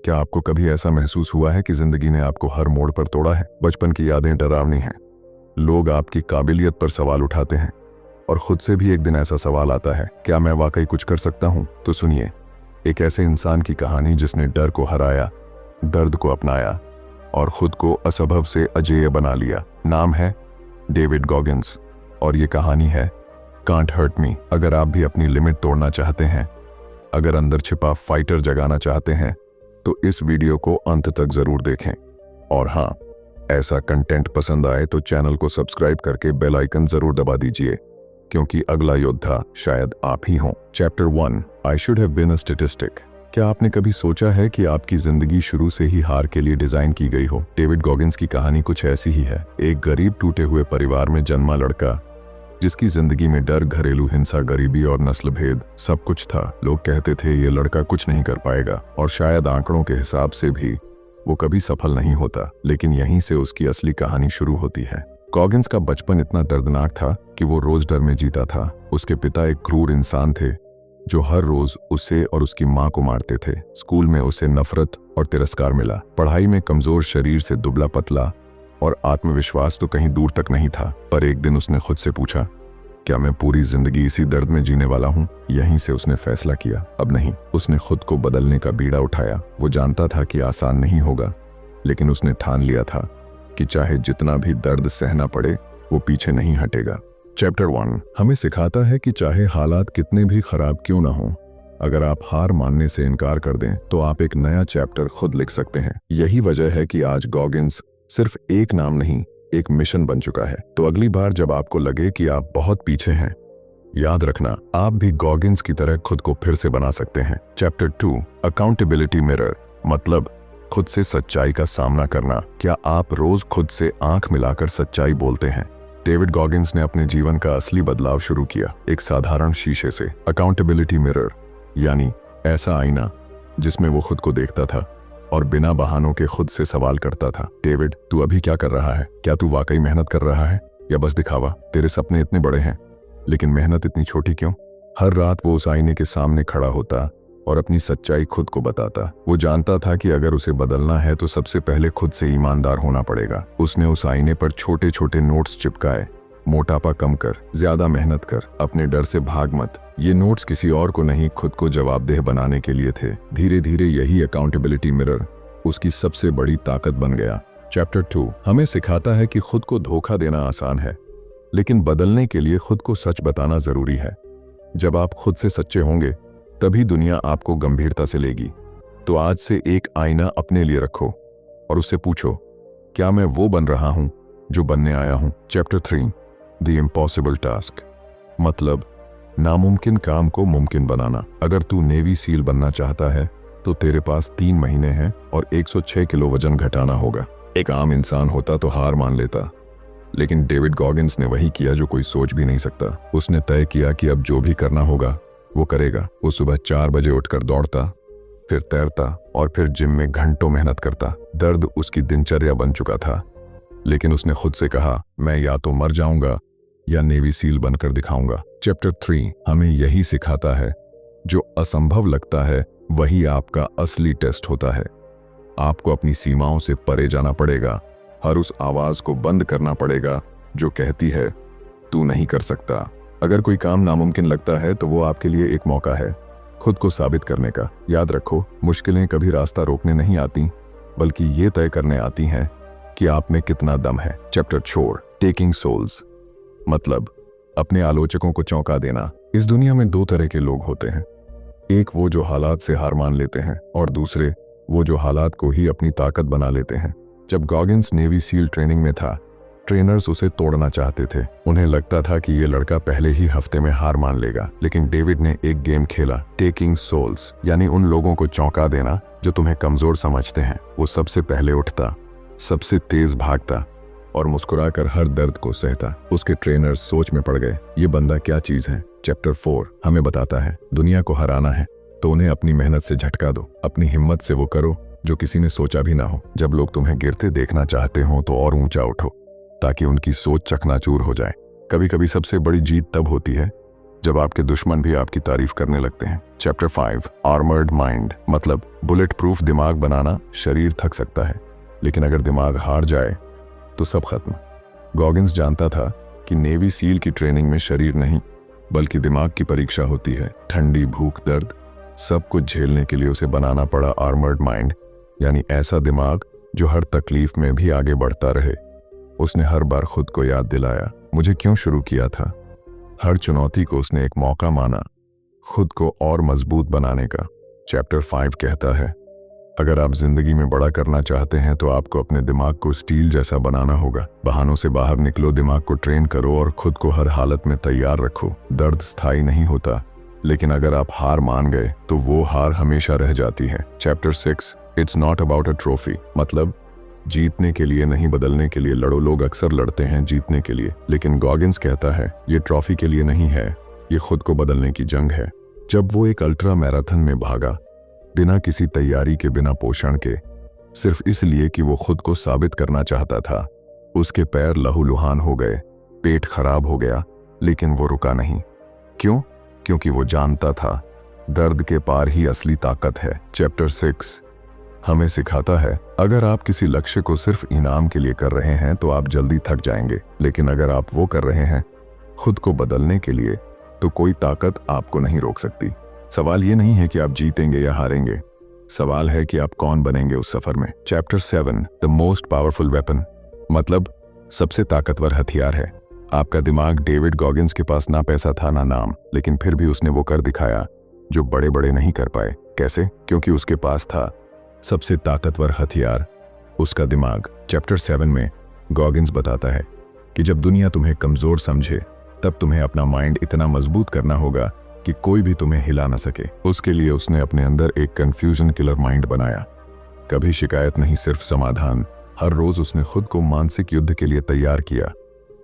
क्या आपको कभी ऐसा महसूस हुआ है कि जिंदगी ने आपको हर मोड़ पर तोड़ा है? बचपन की यादें डरावनी हैं, लोग आपकी काबिलियत पर सवाल उठाते हैं और खुद से भी एक दिन ऐसा सवाल आता है, क्या मैं वाकई कुछ कर सकता हूँ? तो सुनिए, एक ऐसे इंसान की कहानी जिसने डर को हराया, दर्द को अपनाया और खुद को असंभव से अजेय बना लिया। नाम है डेविड गॉगिंस और ये कहानी है कांट हर्ट मी। अगर आप भी अपनी लिमिट तोड़ना चाहते हैं, अगर अंदर छिपा फाइटर जगाना चाहते हैं, तो इस वीडियो को अंत तक जरूर देखें। और हाँ, ऐसा कंटेंट पसंद आए तो चैनल को सब्सक्राइब करके बेल आइकन जरूर दबा दीजिए, क्योंकि अगला योद्धा शायद आप ही हों। Chapter 1, I should have been a statistic. क्या आपने कभी सोचा है कि आपकी जिंदगी शुरू से ही हार के लिए डिजाइन की गई हो? डेविड गॉगिंस की कहानी कुछ ऐसी ही है। एक गरीब टूटे हुए परिवार में जन्मा लड़का, जिसकी जिंदगी में डर, घरेलू हिंसा, गरीबी और नस्ल भेद सब कुछ था। लोग कहते थे ये लड़का कुछ नहीं कर पाएगा और शायद आंकड़ों के हिसाब से भी वो कभी सफल नहीं होता। लेकिन यहीं से उसकी असली कहानी शुरू होती है। गॉगिंस का बचपन इतना दर्दनाक था कि वो रोज डर में जीता था। उसके पिता एक क्रूर इंसान थे जो हर रोज उसे और उसकी मां को मारते थे। स्कूल में उसे नफरत और तिरस्कार मिला। पढ़ाई में कमजोर शरीर से दुबला पतला और आत्मविश्वास तो कहीं दूर तक नहीं था। पर एक दिन उसने खुद से पूछा, क्या मैं पूरी जिंदगी इसी दर्द में जीने वाला हूँ? यहीं से उसने फैसला किया, अब नहीं। उसने खुद को बदलने का बीड़ा उठाया। वो जानता था कि आसान नहीं होगा, लेकिन उसने ठान लिया था कि चाहे जितना भी दर्द सहना पड़े, वो पीछे नहीं हटेगा। चैप्टर 1 हमें सिखाता है कि चाहे हालात कितने भी खराब क्यों ना हो, अगर आप हार मानने से इनकार कर दें तो आप एक नया चैप्टर खुद लिख सकते हैं। यही वजह है कि आज गॉगिंस सिर्फ एक नाम नहीं, एक मिशन बन चुका है। तो अगली बार जब आपको लगे कि आप बहुत पीछे हैं, याद रखना, आप भी गॉगिंस की तरह खुद को फिर से बना सकते हैं। चैप्टर 2, अकाउंटेबिलिटी मिरर, मतलब खुद से सच्चाई का सामना करना। क्या आप रोज खुद से आंख मिलाकर सच्चाई बोलते हैं? डेविड गॉगिंस ने अपने जीवन का असली बदलाव शुरू किया एक साधारण शीशे से। अकाउंटेबिलिटी मिरर यानी ऐसा आईना जिसमें वो खुद को देखता था और बिना बहानों के खुद से सवाल करता था, डेविड, तू अभी क्या कर रहा है? क्या तू वाकई मेहनत कर रहा है या बस दिखावा? तेरे सपने इतने बड़े हैं, लेकिन मेहनत इतनी छोटी क्यों? हर रात वो उस आईने के सामने खड़ा होता और अपनी सच्चाई खुद को बताता। वो जानता था कि अगर उसे बदलना है तो सबसे पहले खुद से ईमानदार होना पड़ेगा। उसने उस आईने पर छोटे छोटे नोट्स चिपकाए, मोटापा कम कर, ज्यादा मेहनत कर, अपने डर से भाग मत। ये नोट्स किसी और को नहीं, खुद को जवाबदेह बनाने के लिए थे। धीरे धीरे यही अकाउंटेबिलिटी मिरर उसकी सबसे बड़ी ताकत बन गया। चैप्टर 2 हमें सिखाता है कि खुद को धोखा देना आसान है, लेकिन बदलने के लिए खुद को सच बताना जरूरी है। जब आप खुद से सच्चे होंगे, तभी दुनिया आपको गंभीरता से लेगी। तो आज से एक आईना अपने लिए रखो और उससे पूछो, क्या मैं वो बन रहा हूं जो बनने आया हूं? चैप्टर 3, द इम्पॉसिबल टास्क, मतलब नामुमकिन काम को मुमकिन बनाना। अगर तू नेवी सील बनना चाहता है तो तेरे पास 3 महीने हैं और 106 किलो वजन घटाना होगा। एक आम इंसान होता तो हार मान लेता, लेकिन डेविड गॉगिंस ने वही किया जो कोई सोच भी नहीं सकता। उसने तय किया कि अब जो भी करना होगा वो करेगा। वो सुबह 4 बजे उठकर दौड़ता, फिर तैरता और फिर जिम में घंटों मेहनत करता। दर्द उसकी दिनचर्या बन चुका था, लेकिन उसने खुद से कहा, मैं या तो मर जाऊंगा या नेवी सील बनकर दिखाऊंगा। चैप्टर 3 हमें यही सिखाता है, जो असंभव लगता है वही आपका असली टेस्ट होता है। आपको अपनी सीमाओं से परे जाना पड़ेगा। हर उस आवाज को बंद करना पड़ेगा जो कहती है तू नहीं कर सकता। अगर कोई काम नामुमकिन लगता है तो वो आपके लिए एक मौका है खुद को साबित करने का। याद रखो, मुश्किलें कभी रास्ता रोकने नहीं आती, बल्कि ये तय करने आती हैं कि आप में कितना दम है। चैप्टर 4, टेकिंग सोल्स, मतलब अपने आलोचकों को चौंका देना। इस दुनिया में 2 तरह के लोग होते हैं, एक वो जो हालात से हार मान लेते हैं और दूसरे वो जो हालात को ही अपनी ताकत बना लेते हैं। जब गॉगिंस नेवी सील ट्रेनिंग में था, ट्रेनर्स उसे तोड़ना चाहते थे। उन्हें लगता था कि ये लड़का पहले ही हफ्ते में हार मान लेगा, लेकिन डेविड ने एक गेम खेला, टेकिंग सोल्स, यानी उन लोगों को चौंका देना जो तुम्हें कमजोर समझते हैं। वो सबसे पहले उठता, सबसे तेज भागता और मुस्कुराकर हर दर्द को सहता। उसके ट्रेनर्स सोच में पड़ गए, ये बंदा क्या चीज है। चैप्टर 4 हमें बताता है, दुनिया को हराना है तो उन्हें अपनी मेहनत से झटका दो। अपनी हिम्मत से वो करो जो किसी ने सोचा भी ना हो। जब लोग तुम्हें गिरते देखना चाहते हो तो और ऊंचा उठो, ताकि उनकी सोच चकनाचूर हो जाए। कभी कभी सबसे बड़ी जीत तब होती है जब आपके दुश्मन भी आपकी तारीफ करने लगते हैं। चैप्टर 5 आर्मर्ड माइंड मतलब बुलेट प्रूफ दिमाग बनाना। शरीर थक सकता है, लेकिन अगर दिमाग हार जाए तो सब खत्म। गॉगिंस जानता था कि नेवी सील की ट्रेनिंग में शरीर नहीं बल्कि दिमाग की परीक्षा होती है। ठंडी, भूख, दर्द सब कुछ झेलने के लिए उसे बनाना पड़ा आर्मर्ड माइंड, यानी ऐसा दिमाग जो हर तकलीफ में भी आगे बढ़ता रहे। उसने हर बार खुद को याद दिलाया मुझे क्यों शुरू किया था। हर चुनौती को उसने एक मौका माना खुद को और मजबूत बनाने का। चैप्टर 5 कहता है अगर आप जिंदगी में बड़ा करना चाहते हैं तो आपको अपने दिमाग को स्टील जैसा बनाना होगा। बहानों से बाहर निकलो, दिमाग को ट्रेन करो और खुद को हर हालत में तैयार रखो। दर्द स्थायी नहीं होता, लेकिन अगर आप हार मान गए तो वो हार हमेशा रह जाती है। Chapter 6 it's not about a trophy मतलब जीतने के लिए नहीं, बदलने के लिए लड़ो। लोग अक्सर लड़ते हैं जीतने के लिए, लेकिन गॉगिंस कहता है ये ट्रॉफी के लिए नहीं है, ये खुद को बदलने की जंग है। जब वो एक अल्ट्रा मैराथन में भागा बिना किसी तैयारी के, बिना पोषण के, सिर्फ इसलिए कि वो खुद को साबित करना चाहता था, उसके पैर लहूलुहान हो गए, पेट खराब हो गया, लेकिन वो रुका नहीं। क्यों? क्योंकि वो जानता था दर्द के पार ही असली ताकत है। चैप्टर 6 हमें सिखाता है अगर आप किसी लक्ष्य को सिर्फ इनाम के लिए कर रहे हैं तो आप जल्दी थक जाएंगे, लेकिन अगर आप वो कर रहे हैं खुद को बदलने के लिए तो कोई ताकत आपको नहीं रोक सकती। सवाल ये नहीं है कि आप जीतेंगे या हारेंगे, सवाल है कि आप कौन बनेंगे उस सफर में। Chapter 7 the most powerful weapon मतलब सबसे ताकतवर हथियार है। आपका दिमाग। डेविड गॉगिंस के पास ना पैसा था ना नाम, लेकिन फिर भी उसने वो कर दिखाया जो बड़े बड़े नहीं कर पाए। कैसे? क्योंकि उसके पास था सबसे ताकतवर हथियार, उसका दिमाग। चैप्टर 7 में गॉगिंस बताता है कि जब दुनिया तुम्हें कमजोर समझे तब तुम्हें अपना माइंड इतना मजबूत करना होगा कि कोई भी तुम्हें हिला ना सके। उसके लिए उसने अपने अंदर एक कंफ्यूजन किलर माइंड बनाया। कभी शिकायत नहीं, सिर्फ समाधान। हर रोज उसने खुद को मानसिक युद्ध के लिए तैयार किया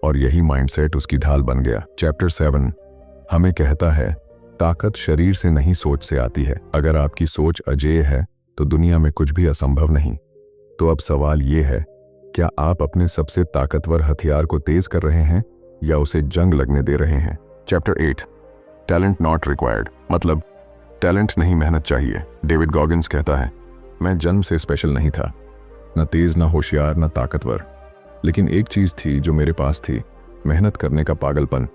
और यही माइंडसेट उसकी ढाल बन गया। चैप्टर 7 हमें कहता है ताकत शरीर से नहीं, सोच से आती है। अगर आपकी सोच अजेय है तो दुनिया में कुछ भी असंभव नहीं। तो अब सवाल ये है, क्या आप अपने सबसे ताकतवर हथियार को तेज कर रहे हैं या उसे जंग लगने दे रहे हैं? चैप्टर 8 टैलेंट नॉट रिक्वायर्ड मतलब टैलेंट नहीं, मेहनत चाहिए। डेविड गॉगिंस कहता है मैं जन्म से स्पेशल नहीं था, न तेज, न होशियार, न ताकतवर, लेकिन एक चीज थी जो मेरे पास थी, मेहनत करने का पागलपन।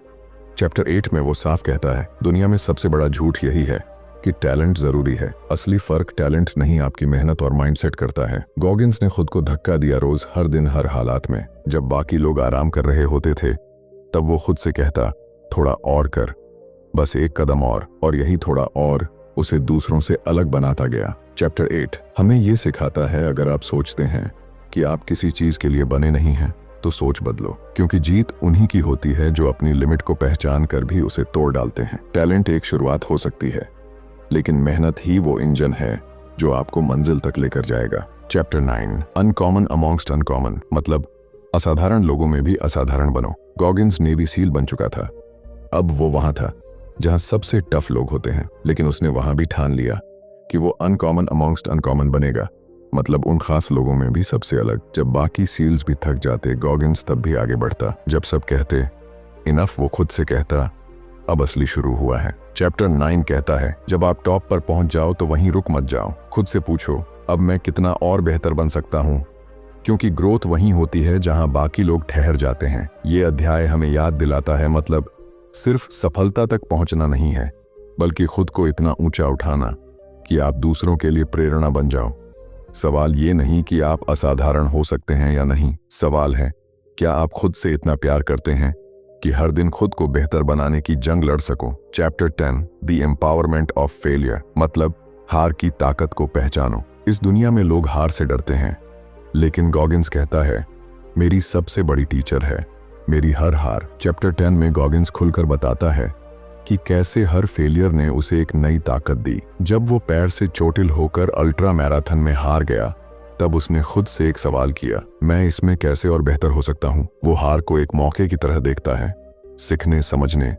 चैप्टर 8 में वो साफ कहता है दुनिया में सबसे बड़ा झूठ यही है कि टैलेंट जरूरी है। असली फर्क टैलेंट नहीं, आपकी मेहनत और माइंडसेट करता है। गॉगिंस ने खुद को धक्का दिया रोज, हर दिन, हर हालात में। जब बाकी लोग आराम कर रहे होते थे तब वो खुद से कहता थोड़ा और कर, बस एक कदम और यही थोड़ा और उसे दूसरों से अलग बनाता गया। चैप्टर 8 हमें ये सिखाता है अगर आप सोचते हैं कि आप किसी चीज के लिए बने नहीं हैं तो सोच बदलो, क्योंकि जीत उन्हीं की होती है जो अपनी लिमिट को पहचान कर भी उसे तोड़ डालते हैं। टैलेंट एक शुरुआत हो सकती है, लेकिन मेहनत ही वो इंजन है जो आपको मंजिल तक लेकर जाएगा। चैप्टर 9 अनकॉमन अमॉन्ग्स्ट अनकॉमन मतलब असाधारण लोगों में भी असाधारण बनो। गॉगिंस नेवी सील बन चुका था, अब वो वहां था जहां सबसे टफ लोग होते हैं, लेकिन उसने वहां भी ठान लिया कि वो अनकॉमन अमॉन्ग्स्ट अनकॉमन बनेगा, मतलब उन खास लोगों में भी सबसे अलग। जब बाकी सील्स भी थक जाते, गॉगिंस तब भी आगे बढ़ता। जब सब कहते इनफ, वो खुद से कहता अब असली शुरू हुआ है। चैप्टर 9 कहता है जब आप टॉप पर पहुंच जाओ तो वहीं रुक मत जाओ, खुद से पूछो अब मैं कितना और बेहतर बन सकता हूं, क्योंकि ग्रोथ वहीं होती है जहां बाकी लोग ठहर जाते हैं। ये अध्याय हमें याद दिलाता है मतलब सिर्फ सफलता तक पहुंचना नहीं है, बल्कि खुद को इतना ऊंचा उठाना कि आप दूसरों के लिए प्रेरणा बन जाओ। सवाल ये नहीं कि आप असाधारण हो सकते हैं या नहीं, सवाल है क्या आप खुद से इतना प्यार करते हैं कि हर दिन खुद को बेहतर बनाने की जंग लड़ सको। Chapter 10 the empowerment of failure मतलब हार की ताकत को पहचानो। इस दुनिया में लोग हार से डरते हैं, लेकिन गॉगिंस कहता है मेरी सबसे बड़ी टीचर है मेरी हर हार। चैप्टर 10 में गॉगिंस खुलकर बताता है कि कैसे हर फेलियर ने उसे एक नई ताकत दी। जब वो पैर से चोटिल होकर अल्ट्रा मैराथन में हार गया तब उसने खुद से एक सवाल किया, मैं इसमें कैसे और बेहतर हो सकता हूँ। वो हार को एक मौके की तरह देखता है, सीखने, समझने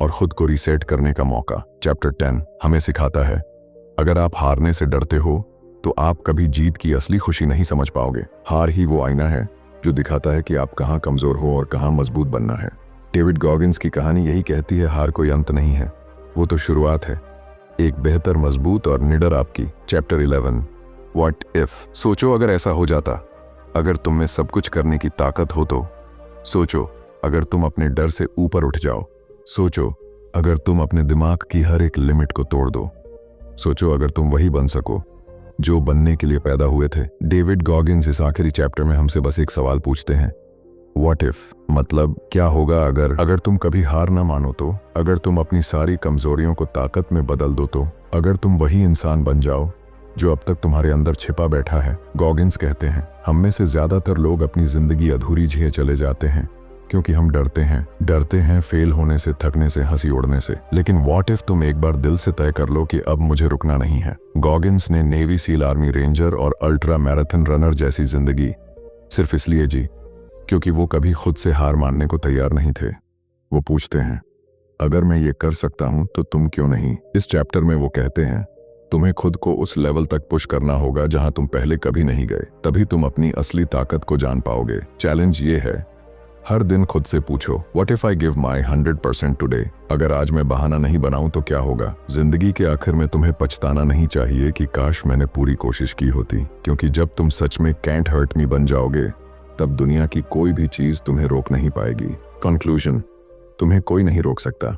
और खुद को रीसेट करने का मौका। चैप्टर 10 हमें सिखाता है अगर आप हारने से डरते हो तो आप कभी जीत की असली खुशी नहीं समझ पाओगे। हार ही वो आईना है जो दिखाता है कि आप कहाँ कमजोर हो और कहाँ मजबूत बनना है। डेविड गॉगिंस की कहानी यही कहती है, हार कोई अंत नहीं है, वो तो शुरुआत है एक बेहतर, मजबूत और निडर आपकी। Chapter 11, what if. सोचो अगर ऐसा हो जाता, अगर तुम में सब कुछ करने की ताकत हो तो। सोचो अगर तुम अपने डर से ऊपर उठ जाओ। सोचो अगर तुम अपने दिमाग की हर एक लिमिट को तोड़ दो। सोचो अगर तुम वही बन सको जो बनने के लिए पैदा हुए थे। डेविड गॉगिंस इस आखिरी चैप्टर में हमसे बस एक सवाल पूछते हैं, व्हाट इफ, मतलब क्या होगा अगर तुम कभी हार ना मानो तो, अगर तुम अपनी सारी कमजोरियों को ताकत में बदल दो तो, अगर तुम वही इंसान बन जाओ जो अब तक तुम्हारे अंदर छिपा बैठा है। गॉगिंस कहते हैं, हम में से ज्यादातर लोग अपनी जिंदगी अधूरी जिए चले जाते हैं क्योंकि हम डरते हैं फेल होने से, थकने से, हंसी उड़ने से। लेकिन व्हाट इफ तुम एक बार दिल से तय कर लो कि अब मुझे रुकना नहीं है। गॉगिंस ने नेवी सील, आर्मी रेंजर और अल्ट्रा मैराथन रनर जैसी जिंदगी सिर्फ इसलिए जी क्योंकि वो कभी खुद से हार मानने को तैयार नहीं थे। वो पूछते हैं, अगर मैं ये कर सकता हूं तो तुम क्यों नहीं। इस चैप्टर में वो कहते हैं, तुम्हें खुद को उस लेवल तक पुश करना होगा जहां तुम पहले कभी नहीं गए, तभी तुम अपनी असली ताकत को जान पाओगे। चैलेंज ये है, हर दिन खुद से पूछो, what if I give my 100% today. अगर आज मैं बहाना नहीं बनाऊं तो क्या होगा। जिंदगी के आखिर में तुम्हें पछताना नहीं चाहिए कि काश मैंने पूरी कोशिश की होती, क्योंकि जब तुम सच में कैंट हर्ट मी बन जाओगे तब दुनिया की कोई भी चीज तुम्हें रोक नहीं पाएगी। कंक्लूजन, तुम्हें कोई नहीं रोक सकता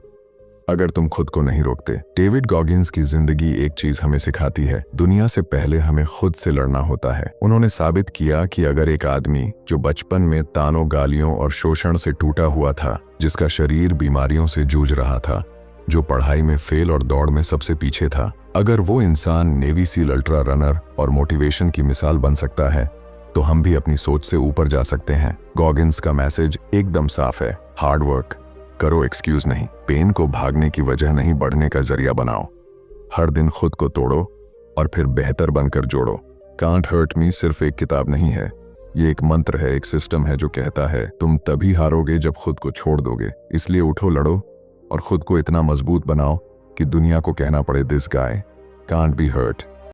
अगर तुम खुद को नहीं रोकते। डेविड गॉगिंस की जिंदगी एक चीज हमें सिखाती है, दुनिया से पहले हमें खुद से लड़ना होता है। उन्होंने साबित किया कि अगर एक आदमी जो बचपन में तानों, गालियों और शोषण से टूटा हुआ था, जिसका शरीर बीमारियों से जूझ रहा था, जो पढ़ाई में फेल और दौड़ में सबसे पीछे था, अगर वो इंसान नेवी सील, अल्ट्रा रनर और मोटिवेशन की मिसाल बन सकता है तो हम भी अपनी सोच से ऊपर जा सकते हैं। गॉगिंस का मैसेज एकदम साफ है, हार्ड वर्क करो, एक्सक्यूज नहीं। पेन को भागने की वजह नहीं, बढ़ने का जरिया बनाओ। हर दिन खुद को तोड़ो और फिर बेहतर बनकर जोड़ो। कांट हर्ट मी सिर्फ एक किताब नहीं है, ये एक मंत्र है, एक सिस्टम है जो कहता है तुम तभी हारोगे जब खुद को छोड़ दोगे। इसलिए उठो, लड़ो और खुद को इतना मजबूत बनाओ कि दुनिया को कहना पड़े, this guy can't be hurt.